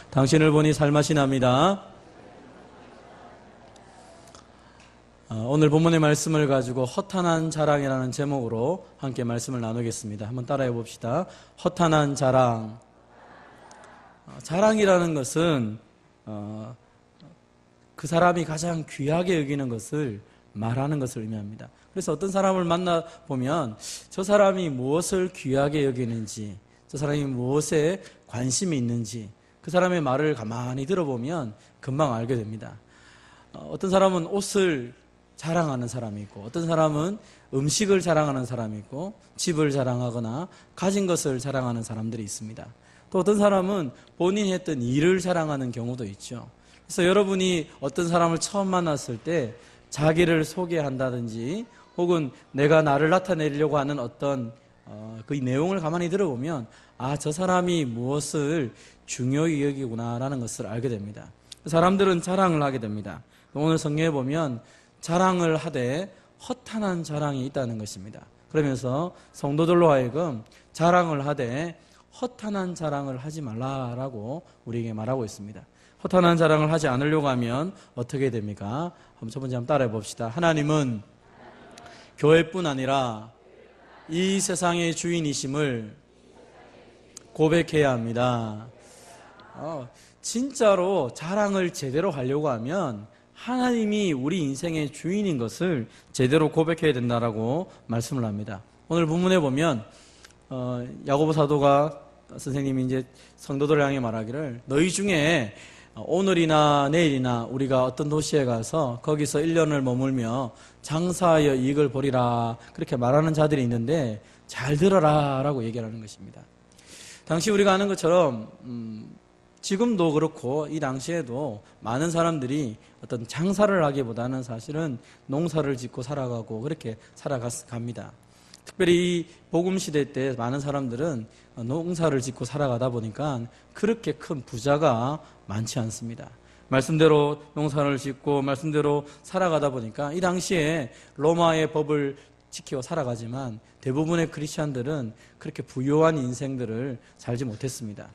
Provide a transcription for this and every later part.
당신을 보니 살맛이 납니다. 오늘 본문의 말씀을 가지고 허탄한 자랑이라는 제목으로 함께 말씀을 나누겠습니다. 한번 따라해 봅시다. 허탄한 자랑. 자랑이라는 것은 그 사람이 가장 귀하게 여기는 것을 말하는 것을 의미합니다. 그래서 어떤 사람을 만나보면 저 사람이 무엇을 귀하게 여기는지, 저 사람이 무엇에 관심이 있는지 그 사람의 말을 가만히 들어보면 금방 알게 됩니다. 어떤 사람은 옷을 자랑하는 사람이 있고, 어떤 사람은 음식을 자랑하는 사람이 있고, 집을 자랑하거나 가진 것을 자랑하는 사람들이 있습니다. 또 어떤 사람은 본인이 했던 일을 자랑하는 경우도 있죠. 그래서 여러분이 어떤 사람을 처음 만났을 때 자기를 소개한다든지 혹은 내가 나를 나타내려고 하는 어떤 그 내용을 가만히 들어보면 저 사람이 무엇을 중요히 여기구나라는 것을 알게 됩니다. 사람들은 자랑을 하게 됩니다. 오늘 성경에 보면 자랑을 하되 허탄한 자랑이 있다는 것입니다. 그러면서 성도들로 하여금 자랑을 하되 허탄한 자랑을 하지 말라라고 우리에게 말하고 있습니다. 허탄한 자랑을 하지 않으려고 하면 어떻게 됩니까? 첫 번째 한번 따라해 봅시다. 하나님은 교회뿐 아니라 이 세상의 주인이심을 고백해야 합니다. 진짜로 자랑을 제대로 하려고 하면 하나님이 우리 인생의 주인인 것을 제대로 고백해야 된다라고 말씀을 합니다. 오늘 본문에 보면 야고보 사도가 선생님이 이제 성도들을 향해 말하기를 너희 중에 오늘이나 내일이나 우리가 어떤 도시에 가서 거기서 1년을 머물며 장사하여 이익을 보리라 그렇게 말하는 자들이 있는데 잘 들어라 라고 얘기하는 것입니다. 당시 우리가 아는 것처럼 지금도 그렇고 이 당시에도 많은 사람들이 어떤 장사를 하기보다는 사실은 농사를 짓고 살아가고 그렇게 살아갑니다. 특별히 이 복음 시대 때 많은 사람들은 농사를 짓고 살아가다 보니까 그렇게 큰 부자가 많지 않습니다. 말씀대로 농사를 짓고 말씀대로 살아가다 보니까 이 당시에 로마의 법을 지키고 살아가지만 대부분의 크리스찬들은 그렇게 부유한 인생들을 살지 못했습니다.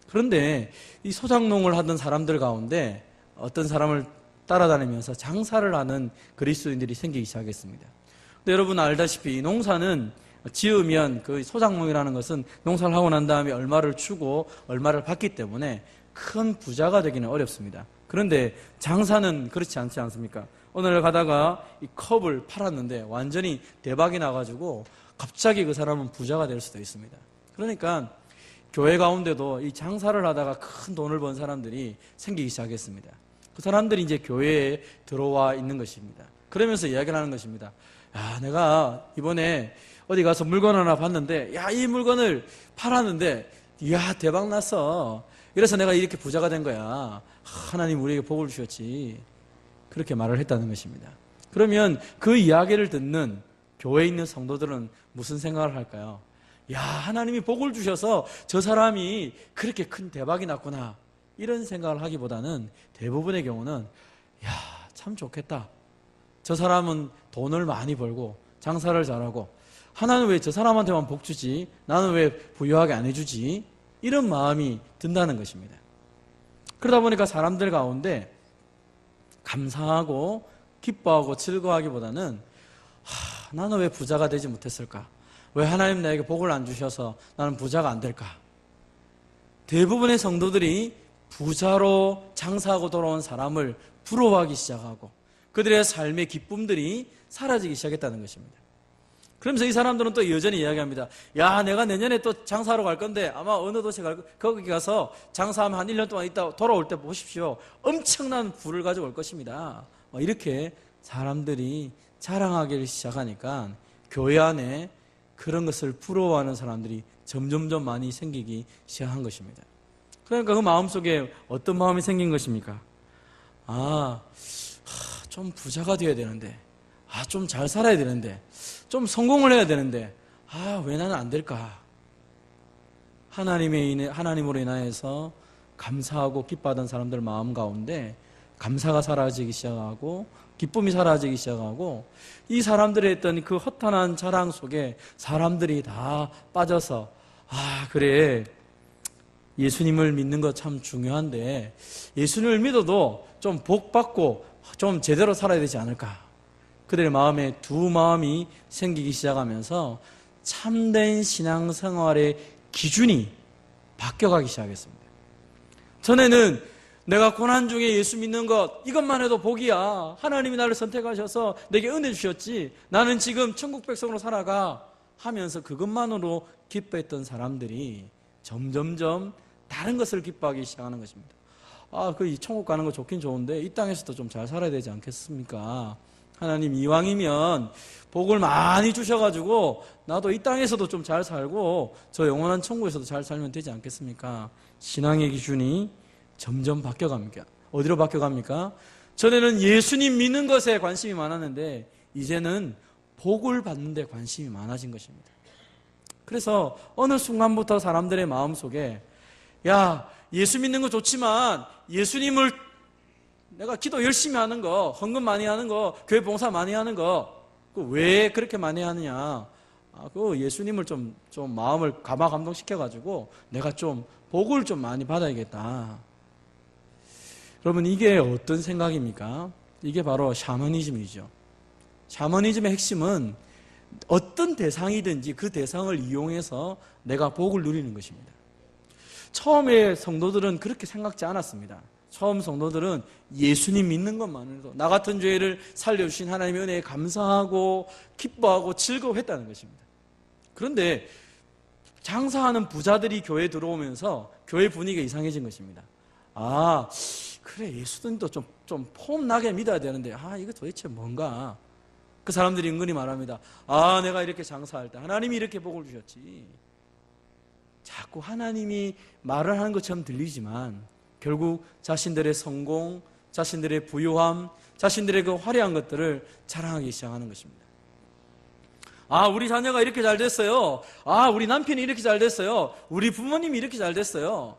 그런데 이 소작농을 하던 사람들 가운데 어떤 사람을 따라다니면서 장사를 하는 그리스도인들이 생기기 시작했습니다. 근데 여러분 알다시피 농사는 지으면 그 소작농이라는 것은 농사를 하고 난 다음에 얼마를 주고 얼마를 받기 때문에 큰 부자가 되기는 어렵습니다. 그런데 장사는 그렇지 않지 않습니까? 오늘 가다가 이 컵을 팔았는데 완전히 대박이 나가지고 갑자기 그 사람은 부자가 될 수도 있습니다. 그러니까 교회 가운데도 이 장사를 하다가 큰 돈을 번 사람들이 생기기 시작했습니다. 그 사람들이 이제 교회에 들어와 있는 것입니다. 그러면서 이야기를 하는 것입니다. 내가 이번에 어디 가서 물건 하나 봤는데 이 물건을 팔았는데 대박 났어. 그래서 내가 이렇게 부자가 된 거야. 하나님 우리에게 복을 주셨지. 그렇게 말을 했다는 것입니다. 그러면 그 이야기를 듣는 교회에 있는 성도들은 무슨 생각을 할까요? 하나님이 복을 주셔서 저 사람이 그렇게 큰 대박이 났구나. 이런 생각을 하기보다는 대부분의 경우는 참 좋겠다. 저 사람은 돈을 많이 벌고 장사를 잘하고 하나는 왜 저 사람한테만 복 주지? 나는 왜 부유하게 안 해주지? 이런 마음이 든다는 것입니다. 그러다 보니까 사람들 가운데 감사하고 기뻐하고 즐거워하기보다는 나는 왜 부자가 되지 못했을까? 왜 하나님 나에게 복을 안 주셔서 나는 부자가 안 될까? 대부분의 성도들이 부자로 장사하고 돌아온 사람을 부러워하기 시작하고 그들의 삶의 기쁨들이 사라지기 시작했다는 것입니다. 그러면서 이 사람들은 또 여전히 이야기합니다. 내가 내년에 또 장사하러 갈 건데 아마 어느 도시에 거기 가서 장사하면 한 1년 동안 있다 돌아올 때 보십시오. 엄청난 부를 가지고 올 것입니다. 이렇게 사람들이 자랑하기 시작하니까 교회 안에 그런 것을 부러워하는 사람들이 점점점 많이 생기기 시작한 것입니다. 그러니까 그 마음속에 어떤 마음이 생긴 것입니까? 좀 부자가 되어야 되는데 좀 잘 살아야 되는데 좀 성공을 해야 되는데 왜 나는 안 될까? 하나님으로 인하여서 감사하고 기뻐하던 사람들 마음 가운데 감사가 사라지기 시작하고 기쁨이 사라지기 시작하고 이 사람들이 했던 그 허탄한 자랑 속에 사람들이 다 빠져서 그래 예수님을 믿는 거 참 중요한데 예수님을 믿어도 좀 복 받고 좀 제대로 살아야 되지 않을까? 그들의 마음에 두 마음이 생기기 시작하면서 참된 신앙생활의 기준이 바뀌어가기 시작했습니다. 전에는 내가 고난 중에 예수 믿는 것 이것만 해도 복이야. 하나님이 나를 선택하셔서 내게 은혜 주셨지. 나는 지금 천국 백성으로 살아가 하면서 그것만으로 기뻐했던 사람들이 점점점 다른 것을 기뻐하기 시작하는 것입니다. 이 천국 가는 거 좋긴 좋은데 이 땅에서도 좀 잘 살아야 되지 않겠습니까? 하나님 이왕이면 복을 많이 주셔가지고 나도 이 땅에서도 좀 잘 살고 저 영원한 천국에서도 잘 살면 되지 않겠습니까? 신앙의 기준이 점점 바뀌어갑니다. 어디로 바뀌어갑니까? 전에는 예수님 믿는 것에 관심이 많았는데 이제는 복을 받는 데 관심이 많아진 것입니다. 그래서 어느 순간부터 사람들의 마음속에 야, 예수 믿는 거 좋지만 예수님을 내가 기도 열심히 하는 거, 헌금 많이 하는 거, 교회 봉사 많이 하는 거 왜 그렇게 많이 하느냐? 그 예수님을 좀 마음을 감동시켜가지고 내가 좀 복을 좀 많이 받아야겠다. 여러분 이게 어떤 생각입니까? 이게 바로 샤머니즘이죠. 샤머니즘의 핵심은 어떤 대상이든지 그 대상을 이용해서 내가 복을 누리는 것입니다. 처음에 성도들은 그렇게 생각지 않았습니다. 처음 성도들은 예수님 믿는 것만으로도 나 같은 죄를 살려주신 하나님의 은혜에 감사하고 기뻐하고 즐거워했다는 것입니다. 그런데 장사하는 부자들이 교회에 들어오면서 교회 분위기가 이상해진 것입니다. 그래 예수님도 좀 폼나게 믿어야 되는데 이거 도대체 뭔가. 그 사람들이 은근히 말합니다. 내가 이렇게 장사할 때 하나님이 이렇게 복을 주셨지. 자꾸 하나님이 말을 하는 것처럼 들리지만 결국 자신들의 성공, 자신들의 부유함, 자신들의 그 화려한 것들을 자랑하기 시작하는 것입니다. 우리 자녀가 이렇게 잘 됐어요. 우리 남편이 이렇게 잘 됐어요. 우리 부모님이 이렇게 잘 됐어요.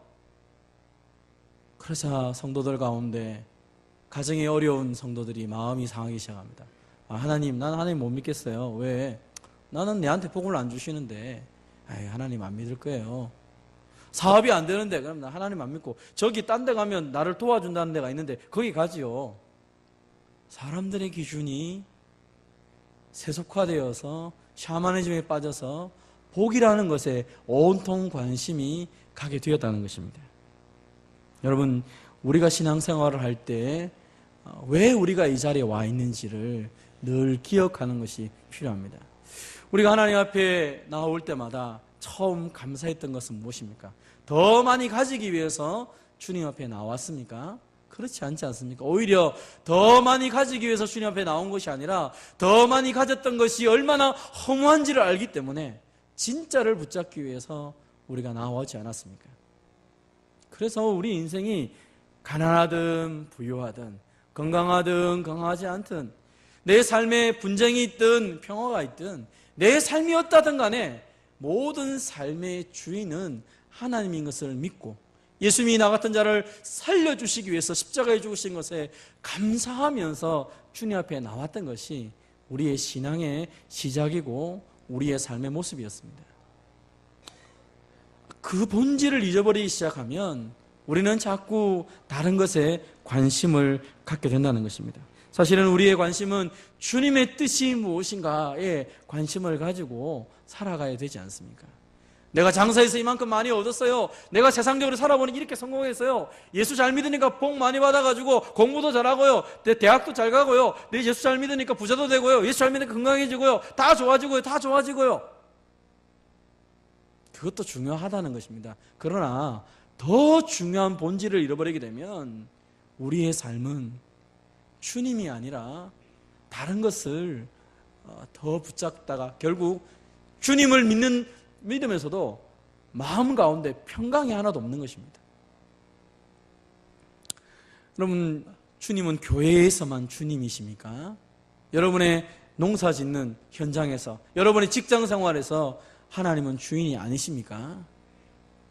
그러자 성도들 가운데 가정이 어려운 성도들이 마음이 상하기 시작합니다. 하나님, 난 하나님 못 믿겠어요. 왜? 나는 내한테 복을 안 주시는데 하나님 안 믿을 거예요. 사업이 안 되는데 그럼 나 하나님 안 믿고 저기 딴 데 가면 나를 도와준다는 데가 있는데 거기 가지요. 사람들의 기준이 세속화되어서 샤머니즘에 빠져서 복이라는 것에 온통 관심이 가게 되었다는 것입니다. 여러분 우리가 신앙생활을 할 때 왜 우리가 이 자리에 와 있는지를 늘 기억하는 것이 필요합니다. 우리가 하나님 앞에 나올 때마다 처음 감사했던 것은 무엇입니까? 더 많이 가지기 위해서 주님 앞에 나왔습니까? 그렇지 않지 않습니까? 오히려 더 많이 가지기 위해서 주님 앞에 나온 것이 아니라 더 많이 가졌던 것이 얼마나 허무한지를 알기 때문에 진짜를 붙잡기 위해서 우리가 나오지 않았습니까? 그래서 우리 인생이 가난하든 부유하든 건강하든 건강하지 않든 내 삶에 분쟁이 있든 평화가 있든 내 삶이 어떠든 간에 모든 삶의 주인은 하나님인 것을 믿고 예수님이 나 같은 자를 살려주시기 위해서 십자가에 죽으신 것에 감사하면서 주님 앞에 나왔던 것이 우리의 신앙의 시작이고 우리의 삶의 모습이었습니다. 그 본질을 잊어버리기 시작하면 우리는 자꾸 다른 것에 관심을 갖게 된다는 것입니다. 사실은 우리의 관심은 주님의 뜻이 무엇인가에 관심을 가지고 살아가야 되지 않습니까? 내가 장사해서 이만큼 많이 얻었어요. 내가 세상적으로 살아보니 이렇게 성공했어요. 예수 잘 믿으니까 복 많이 받아가지고 공부도 잘하고요. 대학도 잘 가고요. 내 예수 잘 믿으니까 부자도 되고요. 예수 잘 믿으니까 건강해지고요. 다 좋아지고요. 다 좋아지고요. 그것도 중요하다는 것입니다. 그러나 더 중요한 본질을 잃어버리게 되면 우리의 삶은 주님이 아니라 다른 것을 더 붙잡다가 결국 주님을 믿으면서도 마음 가운데 평강이 하나도 없는 것입니다. 여러분, 주님은 교회에서만 주님이십니까? 여러분의 농사 짓는 현장에서, 여러분의 직장 생활에서 하나님은 주인이 아니십니까?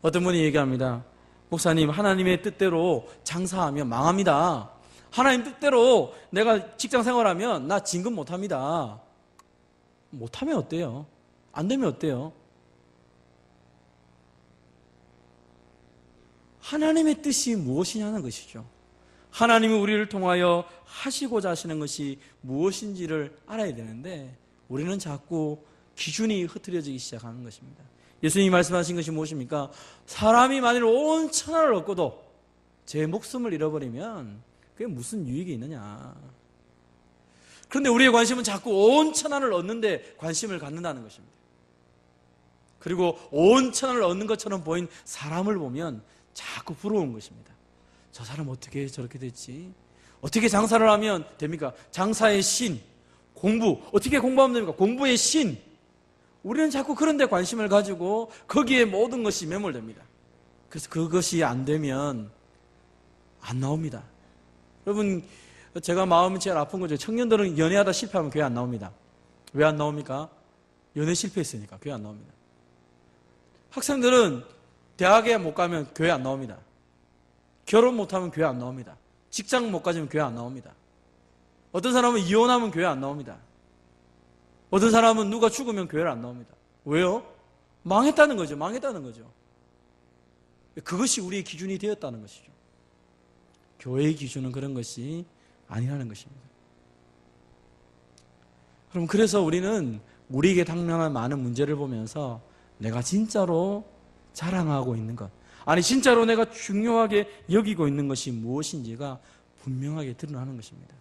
어떤 분이 얘기합니다. 목사님, 하나님의 뜻대로 장사하면 망합니다. 하나님 뜻대로 내가 직장 생활하면 나 진급 못합니다. 못하면 어때요? 안 되면 어때요? 하나님의 뜻이 무엇이냐는 것이죠. 하나님이 우리를 통하여 하시고자 하시는 것이 무엇인지를 알아야 되는데 우리는 자꾸 기준이 흐트러지기 시작하는 것입니다. 예수님이 말씀하신 것이 무엇입니까? 사람이 만일 온 천하를 얻고도 제 목숨을 잃어버리면 그게 무슨 유익이 있느냐. 그런데 우리의 관심은 자꾸 온 천하를 얻는데 관심을 갖는다는 것입니다. 그리고 온 천하를 얻는 것처럼 보인 사람을 보면 자꾸 부러운 것입니다. 저 사람 어떻게 저렇게 됐지? 어떻게 장사를 하면 됩니까? 장사의 신, 공부, 어떻게 공부하면 됩니까? 공부의 신. 우리는 자꾸 그런 데 관심을 가지고 거기에 모든 것이 매몰됩니다. 그래서 그것이 안 되면 안 나옵니다. 여러분, 제가 마음이 제일 아픈 거죠. 청년들은 연애하다 실패하면 교회 안 나옵니다. 왜 안 나옵니까? 연애 실패했으니까 교회 안 나옵니다. 학생들은 대학에 못 가면 교회 안 나옵니다. 결혼 못하면 교회 안 나옵니다. 직장 못 가지면 교회 안 나옵니다. 어떤 사람은 이혼하면 교회 안 나옵니다. 어떤 사람은 누가 죽으면 교회를 안 나옵니다. 왜요? 망했다는 거죠. 망했다는 거죠. 그것이 우리의 기준이 되었다는 것이죠. 교회의 기준은 그런 것이 아니라는 것입니다. 그럼 그래서 우리는 우리에게 당면한 많은 문제를 보면서 내가 진짜로 자랑하고 있는 것, 아니 진짜로 내가 중요하게 여기고 있는 것이 무엇인지가 분명하게 드러나는 것입니다.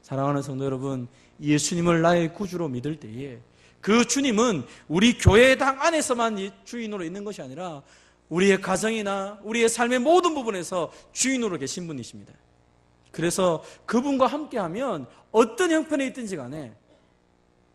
사랑하는 성도 여러분, 예수님을 나의 구주로 믿을 때에 그 주님은 우리 교회당 안에서만 주인으로 있는 것이 아니라 우리의 가정이나 우리의 삶의 모든 부분에서 주인으로 계신 분이십니다. 그래서 그분과 함께하면 어떤 형편에 있든지 간에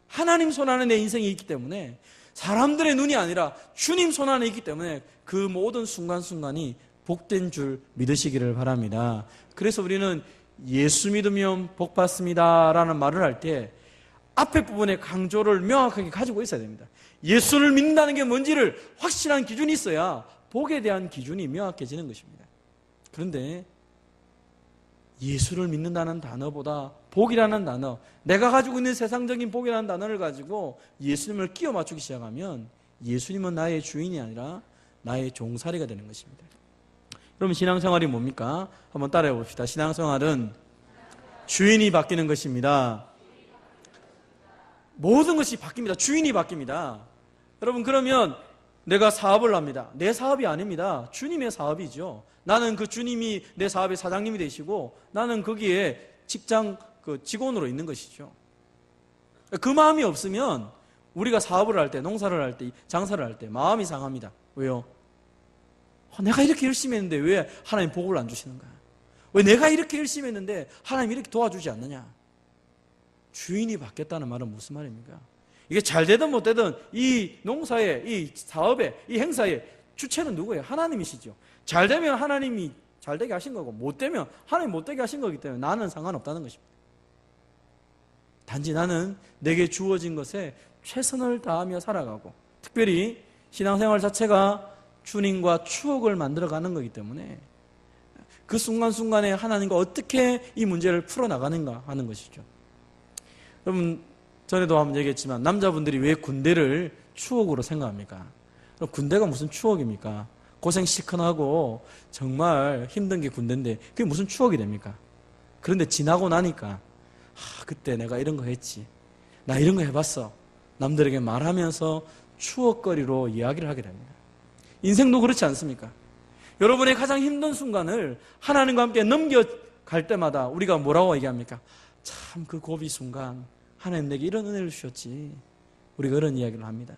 하나님 손 안에 내 인생이 있기 때문에, 사람들의 눈이 아니라 주님 손 안에 있기 때문에 그 모든 순간순간이 복된 줄 믿으시기를 바랍니다. 그래서 우리는 예수 믿으면 복 받습니다 라는 말을 할 때 앞에 부분의 강조를 명확하게 가지고 있어야 됩니다. 예수를 믿는다는 게 뭔지를 확실한 기준이 있어야 복에 대한 기준이 명확해지는 것입니다. 그런데 예수를 믿는다는 단어보다 복이라는 단어, 내가 가지고 있는 세상적인 복이라는 단어를 가지고 예수님을 끼워 맞추기 시작하면 예수님은 나의 주인이 아니라 나의 종살이가 되는 것입니다. 그럼 신앙생활이 뭡니까? 한번 따라해 봅시다. 신앙생활은 주인이 바뀌는 것입니다. 모든 것이 바뀝니다. 주인이 바뀝니다. 여러분, 그러면 내가 사업을 합니다. 내 사업이 아닙니다. 주님의 사업이죠. 나는 그 주님이 내 사업의 사장님이 되시고 나는 거기에 직장 직원으로 있는 것이죠. 그 마음이 없으면 우리가 사업을 할 때, 농사를 할 때, 장사를 할 때 마음이 상합니다. 왜요? 내가 이렇게 열심히 했는데 왜 하나님 복을 안 주시는가? 왜 내가 이렇게 열심히 했는데 하나님 이렇게 도와주지 않느냐? 주인이 바뀌었다는 말은 무슨 말입니까? 이게 잘 되든 못 되든 이 농사의, 이 사업의, 이 행사의 주체는 누구예요? 하나님이시죠. 잘 되면 하나님이 잘 되게 하신 거고, 못 되면 하나님 못 되게 하신 거기 때문에 나는 상관없다는 것입니다. 단지 나는 내게 주어진 것에 최선을 다하며 살아가고, 특별히 신앙생활 자체가 주님과 추억을 만들어가는 거기 때문에 그 순간순간에 하나님과 어떻게 이 문제를 풀어나가는가 하는 것이죠. 여러분, 전에도 한번 얘기했지만 남자분들이 왜 군대를 추억으로 생각합니까? 군대가 무슨 추억입니까? 고생 실컷 하고 정말 힘든 게 군대인데 그게 무슨 추억이 됩니까? 그런데 지나고 나니까 그때 내가 이런 거 했지, 나 이런 거 해봤어, 남들에게 말하면서 추억거리로 이야기를 하게 됩니다. 인생도 그렇지 않습니까? 여러분의 가장 힘든 순간을 하나님과 함께 넘겨갈 때마다 우리가 뭐라고 얘기합니까? 참 그 고비 순간 하나님 내게 이런 은혜를 주셨지, 우리가 그런 이야기를 합니다.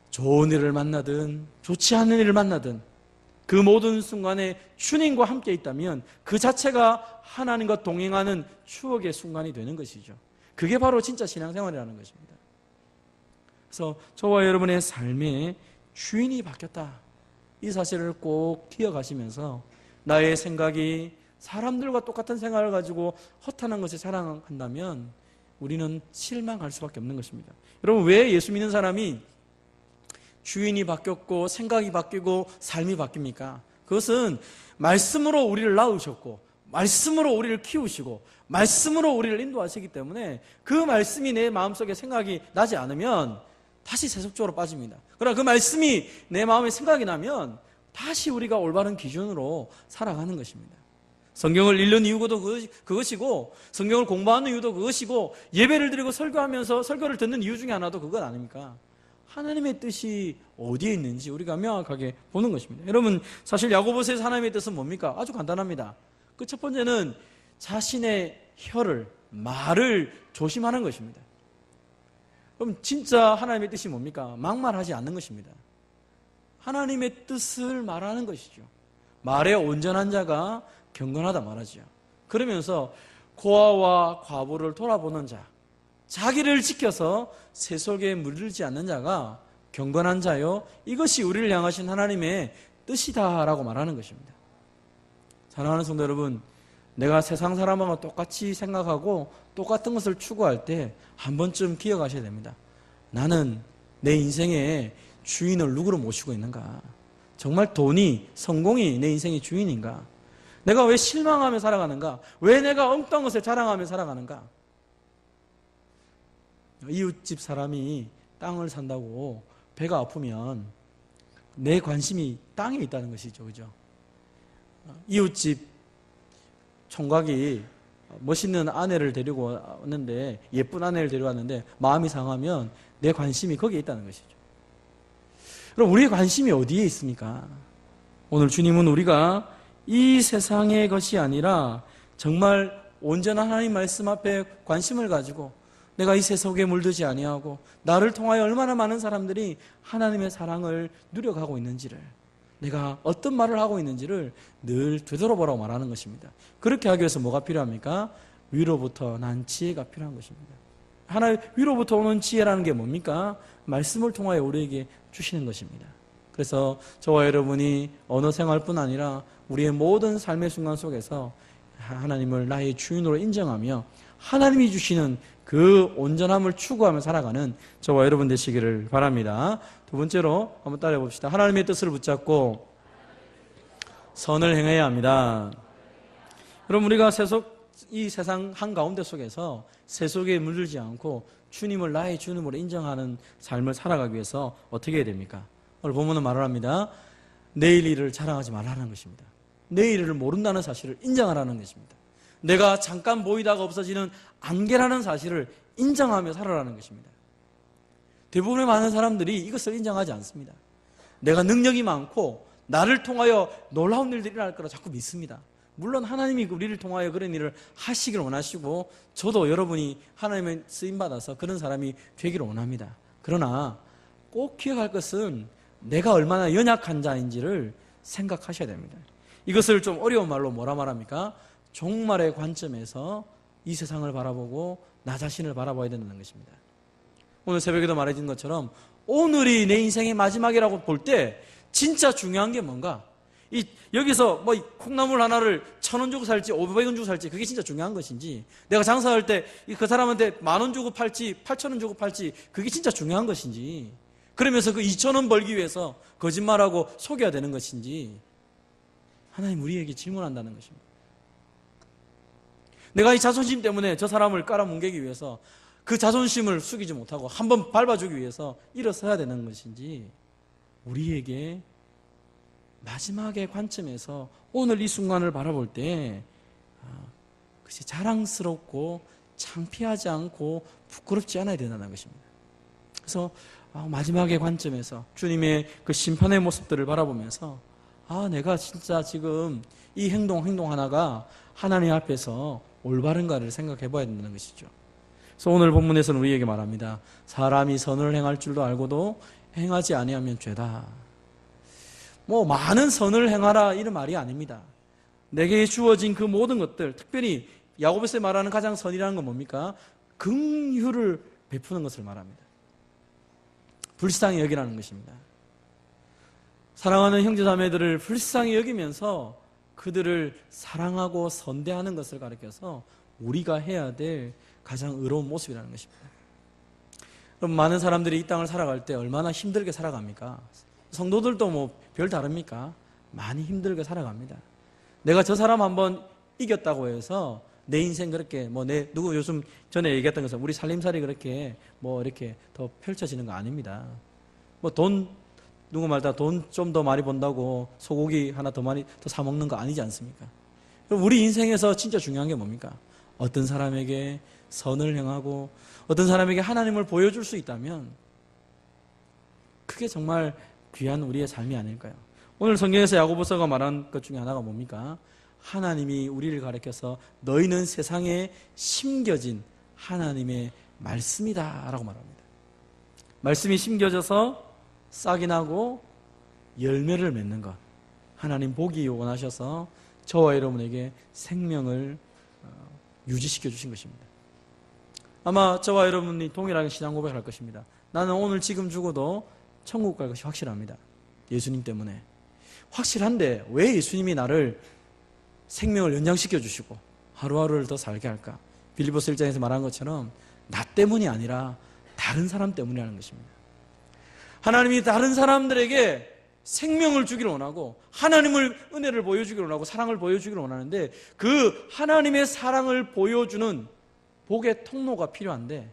좋은 일을 만나든 좋지 않은 일을 만나든 그 모든 순간에 주님과 함께 있다면 그 자체가 하나님과 동행하는 추억의 순간이 되는 것이죠. 그게 바로 진짜 신앙생활이라는 것입니다. 그래서 저와 여러분의 삶에 주인이 바뀌었다, 이 사실을 꼭 기억하시면서 나의 생각이 사람들과 똑같은 생각을 가지고 허탄한 것에 자랑한다면 우리는 실망할 수밖에 없는 것입니다. 여러분, 왜 예수 믿는 사람이 주인이 바뀌었고 생각이 바뀌고 삶이 바뀝니까? 그것은 말씀으로 우리를 낳으셨고 말씀으로 우리를 키우시고 말씀으로 우리를 인도하시기 때문에 그 말씀이 내 마음속에 생각이 나지 않으면 다시 세속적으로 빠집니다. 그러나 그 말씀이 내 마음에 생각이 나면 다시 우리가 올바른 기준으로 살아가는 것입니다. 성경을 읽는 이유도 그것이고, 성경을 공부하는 이유도 그것이고, 예배를 드리고 설교하면서 설교를 듣는 이유 중에 하나도 그것 아닙니까? 하나님의 뜻이 어디에 있는지 우리가 명확하게 보는 것입니다. 여러분, 사실 야고보서에서 하나님의 뜻은 뭡니까? 아주 간단합니다. 그 첫 번째는 자신의 혀를, 말을 조심하는 것입니다. 그럼 진짜 하나님의 뜻이 뭡니까? 막말하지 않는 것입니다. 하나님의 뜻을 말하는 것이죠. 말에 온전한 자가 경건하다 말하죠. 그러면서 고아와 과부를 돌아보는 자, 자기를 지켜서 세속에 물들지 않는 자가 경건한 자요, 이것이 우리를 향하신 하나님의 뜻이다라고 말하는 것입니다. 사랑하는 성도 여러분, 내가 세상 사람하고 똑같이 생각하고 똑같은 것을 추구할 때 한 번쯤 기억하셔야 됩니다. 나는 내 인생의 주인을 누구로 모시고 있는가? 정말 돈이, 성공이 내 인생의 주인인가? 내가 왜 실망하며 살아가는가? 왜 내가 엉뚱한 것을 자랑하며 살아가는가? 이웃집 사람이 땅을 산다고 배가 아프면 내 관심이 땅에 있다는 것이죠. 그죠? 이웃집 총각이 멋있는 아내를 데리고 왔는데, 예쁜 아내를 데려왔는데 마음이 상하면 내 관심이 거기에 있다는 것이죠. 그럼 우리의 관심이 어디에 있습니까? 오늘 주님은 우리가 이 세상의 것이 아니라 정말 온전한 하나님 말씀 앞에 관심을 가지고 내가 이 세속에 물들지 아니하고 나를 통하여 얼마나 많은 사람들이 하나님의 사랑을 누려가고 있는지를, 내가 어떤 말을 하고 있는지를 늘 되돌아보라고 말하는 것입니다. 그렇게 하기 위해서 뭐가 필요합니까? 위로부터 난 지혜가 필요한 것입니다. 하나님 위로부터 오는 지혜라는 게 뭡니까? 말씀을 통하여 우리에게 주시는 것입니다. 그래서 저와 여러분이 언어 생활뿐 아니라 우리의 모든 삶의 순간 속에서 하나님을 나의 주인으로 인정하며 하나님이 주시는 그 온전함을 추구하며 살아가는 저와 여러분 되시기를 바랍니다. 두 번째로 한번 따라해 봅시다. 하나님의 뜻을 붙잡고 선을 행해야 합니다. 여러분, 우리가 이 세상 한가운데 속에서 세속에 물들지 않고 주님을 나의 주님으로 인정하는 삶을 살아가기 위해서 어떻게 해야 됩니까? 오늘 본문은 말을 합니다. 내일 일을 자랑하지 말라는 것입니다. 내일 일을 모른다는 사실을 인정하라는 것입니다. 내가 잠깐 보이다가 없어지는 안개라는 사실을 인정하며 살아라는 것입니다. 대부분의 많은 사람들이 이것을 인정하지 않습니다. 내가 능력이 많고 나를 통하여 놀라운 일들이 일어날 거라 자꾸 믿습니다. 물론 하나님이 우리를 통하여 그런 일을 하시길 원하시고 저도 여러분이 하나님의 쓰임받아서 그런 사람이 되기를 원합니다. 그러나 꼭 기억할 것은 내가 얼마나 연약한 자인지를 생각하셔야 됩니다. 이것을 좀 어려운 말로 뭐라 말합니까? 종말의 관점에서 이 세상을 바라보고 나 자신을 바라봐야 된다는 것입니다. 오늘 새벽에도 말해준 것처럼 오늘이 내 인생의 마지막이라고 볼 때 진짜 중요한 게 뭔가? 여기서 뭐 콩나물 하나를 1,000원 주고 살지 500원 주고 살지 그게 진짜 중요한 것인지, 내가 장사할 때 그 사람한테 10,000원 주고 팔지 8,000원 주고 팔지 그게 진짜 중요한 것인지, 그러면서 그 2,000원 벌기 위해서 거짓말하고 속여야 되는 것인지 하나님 우리에게 질문한다는 것입니다. 내가 이 자존심 때문에 저 사람을 깔아뭉개기 위해서 그 자존심을 숙이지 못하고 한번 밟아주기 위해서 일어서야 되는 것인지, 우리에게 마지막의 관점에서 오늘 이 순간을 바라볼 때 그것이 자랑스럽고 창피하지 않고 부끄럽지 않아야 된다는 것입니다. 그래서 마지막의 관점에서 주님의 그 심판의 모습들을 바라보면서 내가 진짜 지금 이 행동 하나가 하나님 앞에서 올바른가를 생각해 봐야 된다는 것이죠. 그래서 오늘 본문에서는 우리에게 말합니다. 사람이 선을 행할 줄도 알고도 행하지 아니하면 죄다. 많은 선을 행하라 이런 말이 아닙니다. 내게 주어진 그 모든 것들, 특별히 야고보서에 말하는 가장 선이라는 건 뭡니까? 긍휼을 베푸는 것을 말합니다. 불쌍히 여기라는 것입니다. 사랑하는 형제자매들을 불쌍히 여기면서 그들을 사랑하고 선대하는 것을 가르쳐서 우리가 해야 될 가장 의로운 모습이라는 것입니다. 그럼 많은 사람들이 이 땅을 살아갈 때 얼마나 힘들게 살아갑니까? 성도들도 별 다릅니까? 많이 힘들게 살아갑니다. 내가 저 사람 한번 이겼다고 해서 내 인생 그렇게 누구 요즘 전에 얘기했던 것처럼 우리 살림살이 그렇게 이렇게 더 펼쳐지는 거 아닙니다. 돈 누구 말다 돈 좀 더 많이 번다고 소고기 하나 더 많이 더 사 먹는 거 아니지 않습니까? 그럼 우리 인생에서 진짜 중요한 게 뭡니까? 어떤 사람에게 선을 행하고 어떤 사람에게 하나님을 보여줄 수 있다면 그게 정말 귀한 우리의 삶이 아닐까요? 오늘 성경에서 야고보서가 말한 것 중에 하나가 뭡니까? 하나님이 우리를 가리켜서 너희는 세상에 심겨진 하나님의 말씀이다 라고 말합니다. 말씀이 심겨져서 싹이 나고 열매를 맺는 것, 하나님 보기 원하셔서 저와 여러분에게 생명을 유지시켜 주신 것입니다. 아마 저와 여러분이 동일하게 신앙 고백을 할 것입니다. 나는 오늘 지금 죽어도 천국 갈 것이 확실합니다. 예수님 때문에. 확실한데 왜 예수님이 나를 생명을 연장시켜 주시고 하루하루를 더 살게 할까? 빌립보서 1장에서 말한 것처럼 나 때문이 아니라 다른 사람 때문이라는 것입니다. 하나님이 다른 사람들에게 생명을 주기를 원하고 하나님을 은혜를 보여주기를 원하고 사랑을 보여주기를 원하는데 그 하나님의 사랑을 보여주는 복의 통로가 필요한데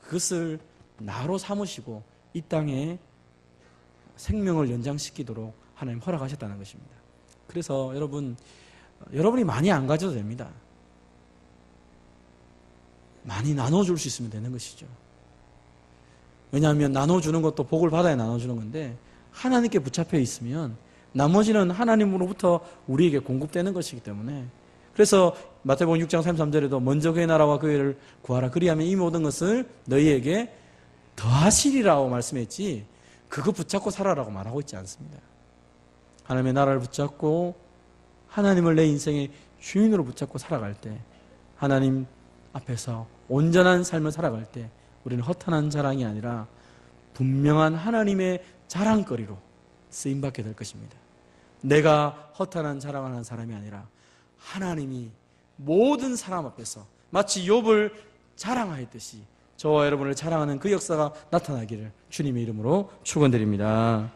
그것을 나로 삼으시고 이 땅에 생명을 연장시키도록 하나님 허락하셨다는 것입니다. 그래서 여러분이 많이 안 가져도 됩니다. 많이 나눠줄 수 있으면 되는 것이죠. 왜냐하면 나눠주는 것도 복을 받아야 나눠주는 건데 하나님께 붙잡혀 있으면 나머지는 하나님으로부터 우리에게 공급되는 것이기 때문에 그래서 마태복음 6장 33절에도 먼저 그의 나라와 그의 의를 구하라 그리하면 이 모든 것을 너희에게 더하시리라고 말씀했지 그거 붙잡고 살아라고 말하고 있지 않습니다. 하나님의 나라를 붙잡고 하나님을 내 인생의 주인으로 붙잡고 살아갈 때 하나님 앞에서 온전한 삶을 살아갈 때 우리는 허탄한 자랑이 아니라 분명한 하나님의 자랑거리로 쓰임받게 될 것입니다. 내가 허탄한 자랑을 하는 사람이 아니라 하나님이 모든 사람 앞에서 마치 욥을 자랑하였듯이 저와 여러분을 자랑하는 그 역사가 나타나기를 주님의 이름으로 축원드립니다.